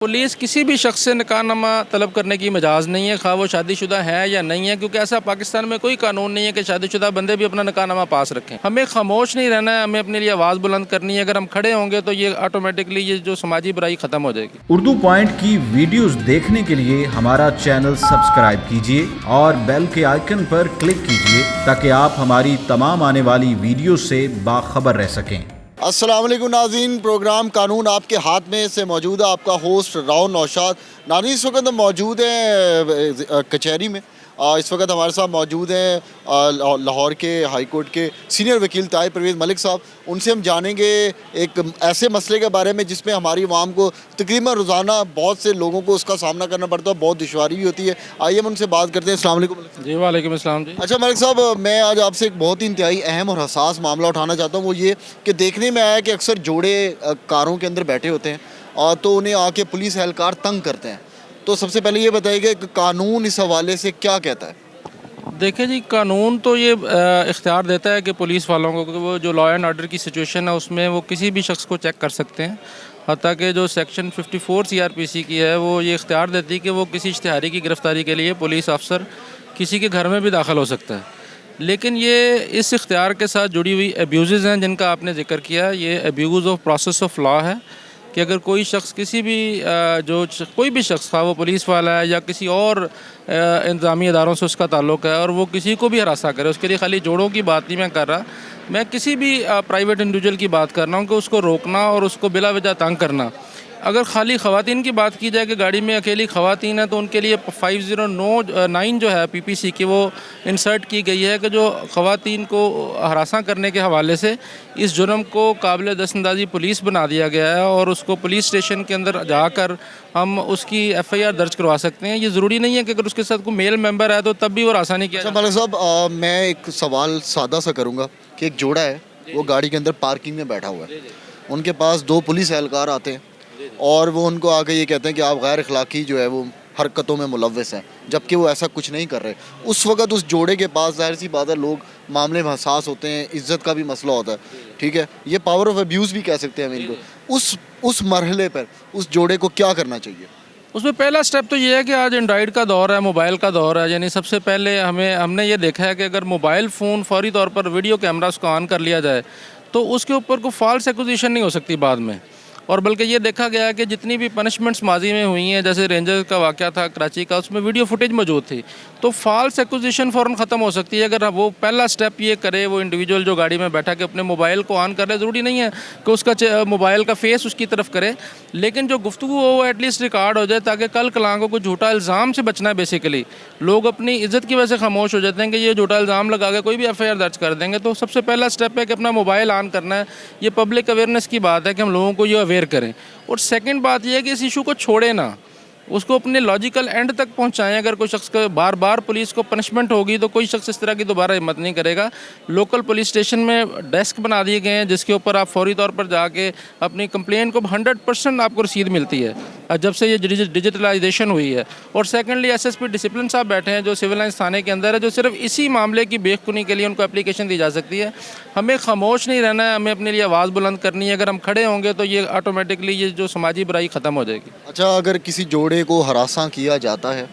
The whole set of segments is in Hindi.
पुलिस किसी भी शख्स से निकाहनामा तलब करने की मजाज नहीं है, खा वो शादीशुदा है या नहीं है, क्योंकि ऐसा पाकिस्तान में कोई कानून नहीं है कि शादीशुदा बंदे भी अपना निकाहनामा पास रखें। हमें खामोश नहीं रहना है, हमें अपने लिए आवाज़ बुलंद करनी है। अगर हम खड़े होंगे तो ये ऑटोमेटिकली ये जो समाजी बुराई ख़त्म हो जाएगी। उर्दू पॉइंट की वीडियोस देखने के लिए हमारा चैनल सब्सक्राइब कीजिए और बेल के आइकन पर क्लिक कीजिए ताकि आप हमारी तमाम आने वाली वीडियो से बाखबर रह सकें। अस्सलाम वालेकुम नाज़रीन, प्रोग्राम कानून आपके हाथ में से मौजूद है। आपका होस्ट राहुल नौशाद। नाज़रीन, इस वक्त हम मौजूद हैं कचहरी में। इस वक्त हमारे साथ मौजूद हैं लाहौर के हाई कोर्ट के सीनियर वकील ताहिर परवेज़ मलिक साहब। उनसे हम जानेंगे एक ऐसे मसले के बारे में जिसमें हमारी आवाम को तकरीबन रोज़ाना बहुत से लोगों को उसका सामना करना पड़ता है, बहुत दुश्वारी भी होती है। आइए हम उनसे बात करते हैं। अस्सलाम वालेकुम मलिक साहब। जी वालेकुम अस्सलाम जी। अच्छा मलिक साहब, मैं आज आपसे एक बहुत ही इंतहाई अहम और हसास मामला उठाना चाहता हूँ। वो ये कि देखने में आया कि अक्सर जोड़े कारों के अंदर बैठे होते हैं और तो उन्हें आके पुलिस एहलकार तंग करते हैं। तो सबसे पहले ये बताइएगा कि कानून इस हवाले से क्या कहता है? देखिए जी, कानून तो ये इख्तियार देता है कि पुलिस वालों को कि वो जो लॉ एंड ऑर्डर की सिचुएशन है उसमें वो किसी भी शख्स को चेक कर सकते हैं। हत्ता कि जो सेक्शन 54 CRPC की है वो ये इख्तियार देती है कि वो किसी इश्तिहारी की गिरफ्तारी के लिए पुलिस अफसर किसी के घर में भी दाखिल हो सकता है। लेकिन ये इस इख्तियार के साथ जुड़ी हुई अब्यूज़ हैं जिनका आपने जिक्र किया। ये abuse of process of law है कि अगर कोई शख्स किसी भी कोई भी शख्स था, वो पुलिस वाला है या किसी और इंतज़ामी इदारों से उसका ताल्लुक़ है और वो किसी को भी हरासा करे, उसके लिए खाली जोड़ों की बात नहीं मैं कर रहा, मैं किसी भी प्राइवेट इंडिविजुअल की बात कर रहा हूँ कि उसको रोकना और उसको बिला वजह तंग करना। अगर खाली ख़वातीन की बात की जाए कि गाड़ी में अकेली ख़वातीन है तो उनके लिए 5009 जो है PPC की वो इंसर्ट की गई है कि जो ख़वातीन को हरासा करने के हवाले से इस जुर्म को काबिल दस्तंदाजी पुलिस बना दिया गया है और उसको पुलिस स्टेशन के अंदर जाकर हम उसकी FIR दर्ज करवा सकते हैं। ये ज़रूरी नहीं है कि अगर उसके साथ कोई मेल मेंबर है तो तब भी वो हरासा नहीं किया। अच्छा मलिक साहब, मैं एक सवाल सादा सा करूँगा कि एक जोड़ा है, वो गाड़ी के अंदर पार्किंग में बैठा हुआ है, उनके पास दो पुलिस एहलकार आते हैं और वो उनको आके ये कहते हैं कि आप गैर अखलाकी जो है वो हरकतों में मुलव्वस हैं, जबकि वो ऐसा कुछ नहीं कर रहे। उस वक्त उस जोड़े के पास जाहिर सी बात है लोग मामले में हसास होते हैं, इज्जत का भी मसला होता है, ठीक है, ये पावर ऑफ अब्यूज़ भी कह सकते हैं हम इनको। उस मरहले पर उस जोड़े को क्या करना चाहिए? उसमें पहला स्टेप तो ये है कि आज एंड्रॉइड का दौर है, मोबाइल का दौर है। यानी सबसे पहले हमने ये देखा है कि अगर मोबाइल फ़ोन फौरी तौर पर वीडियो कैमरा उसको ऑन कर लिया जाए तो उसके ऊपर कोई फॉल्स एक्विजिशन नहीं हो सकती बाद में। और बल्कि ये देखा गया है कि जितनी भी पनिशमेंट्स माजी में हुई हैं, जैसे रेंजर का वाक़या था कराची का, उसमें वीडियो फुटेज मौजूद थी, तो फॉल्स एक्विजिशन फ़ौरन ख़त्म हो सकती है अगर वो पहला स्टेप ये करे, वो इंडिविजुअल जो गाड़ी में बैठा के अपने मोबाइल को ऑन कर ले। ज़रूरी नहीं है कि उसका मोबाइल का फेस उसकी तरफ करे, लेकिन जो गुफ्तगू हो वो एटलीस्ट रिकॉर्ड हो जाए ताकि कल कलांगों को झूठा इल्ज़ाम से बचना है। बेसिकली लोग अपनी इज़्ज़त की वजह से खामोश हो जाते हैं कि ये झूठा इल्ज़ाम लगा के कोई भी FIR दर्ज कर देंगे। तो सबसे पहला स्टेप है कि अपना मोबाइल ऑन करना है। ये पब्लिक अवेयरनेस की बात है कि हम लोगों को ये अवेयर करें। और सेकंड बात यह है कि इस इशू को छोड़े ना, उसको अपने लॉजिकल एंड तक पहुंचाएं। अगर कोई शख्स को बार बार पुलिस को पनिशमेंट होगी तो कोई शख्स इस तरह की दोबारा हिम्मत नहीं करेगा। लोकल पुलिस स्टेशन में डेस्क बना दिए गए हैं जिसके ऊपर आप फौरी तौर पर जाके अपनी कंप्लेंट को 100% आपको रसीद मिलती है जब से ये डिजिटलाइजेशन हुई है। और सेकेंडली SSP डिसिप्लिन साहब बैठे हैं जो सिविल लाइन्स थाने के अंदर है, जो सिर्फ इसी मामले की बेखुनी के लिए उनको एप्लीकेशन दी जा सकती है। हमें खामोश नहीं रहना है, हमें अपने लिए आवाज़ बुलंद करनी है। अगर हम खड़े होंगे तो ये ऑटोमेटिकली ये जो समाजी बुराई ख़त्म हो जाएगी। अच्छा, अगर किसी जोड़े को हरासा किया जाता है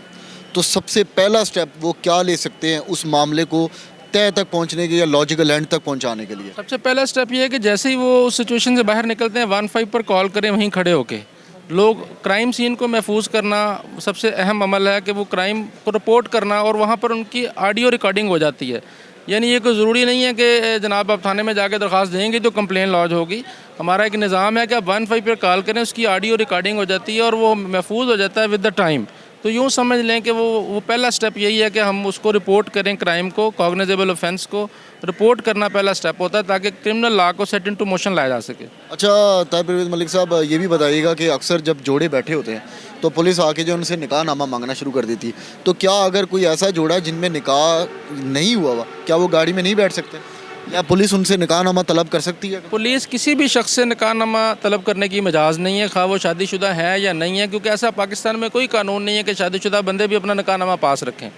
तो सबसे पहला स्टेप वो क्या ले सकते हैं उस मामले को तय तक पहुंचने के या लॉजिकल एंड तक पहुंचाने के लिए? सबसे पहला स्टेप ये है कि जैसे ही वो उस सिचुएशन से बाहर निकलते हैं 15 पर कॉल करें वहीं खड़े होके। लोग क्राइम सीन को महफूज करना सबसे अहम अमल है कि वो क्राइम को रिपोर्ट करना और वहाँ पर उनकी ऑडियो रिकॉर्डिंग हो जाती है। यानी ये कोई ज़रूरी नहीं है कि जनाब आप थाने में जाके दरख्वास्त देंगे तो कंप्लेन लॉज होगी। हमारा एक निज़ाम है कि आप 15 पर कॉल करें, उसकी ऑडियो रिकॉर्डिंग हो जाती है और वो महफूज हो जाता है विद द टाइम। तो यूँ समझ लें कि वो पहला स्टेप यही है कि हम उसको रिपोर्ट करें, क्राइम को, कॉग्निजेबल ऑफेंस को रिपोर्ट करना पहला स्टेप होता है ताकि क्रिमिनल लॉ को सेट इनटू मोशन लाया जा सके। अच्छा ताहिर परवेज़ मलिक साहब, ये भी बताइएगा कि अक्सर जब जोड़े बैठे होते हैं तो पुलिस आके जो उनसे निकाहनामा मांगना शुरू कर देती है, तो क्या अगर कोई ऐसा जोड़ा है जिनमें निकाह नहीं हुआ, क्या वो गाड़ी में नहीं बैठ सकते या पुलिस उनसे निकाहनामा तलब कर सकती है? पुलिस किसी भी शख्स से निकाहनामा तलब करने की मजाज नहीं है, खा वो शादीशुदा है या नहीं है, क्योंकि ऐसा पाकिस्तान में कोई कानून नहीं है कि शादीशुदा बंदे भी अपना निकाहनामा पास रखें।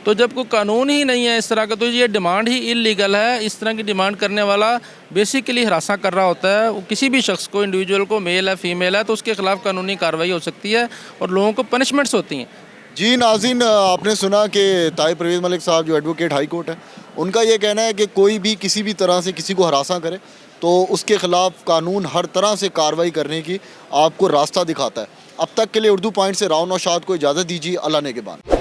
तो जब कोई कानून ही नहीं है इस तरह का, तो ये डिमांड ही इलीगल है। इस तरह की डिमांड करने वाला बेसिकली हरासा कर रहा होता है। वो किसी भी शख्स को, इंडिविजुअल को, मेल है फीमेल है, तो उसके खिलाफ कानूनी कार्रवाई हो सकती है और लोगों को पनिशमेंट्स होती हैं। जी नाज़रीन, आपने सुना कि ताहिर परवेज़ मलिक साहब जो एडवोकेट हाई कोर्ट है, उनका ये कहना है कि कोई भी किसी भी तरह से किसी को हरासा करे तो उसके ख़िलाफ़ कानून हर तरह से कार्रवाई करने की आपको रास्ता दिखाता है। अब तक के लिए उर्दू पॉइंट से राव नौशाद को इजाज़त दीजिए। अल्लाह ने के बाद।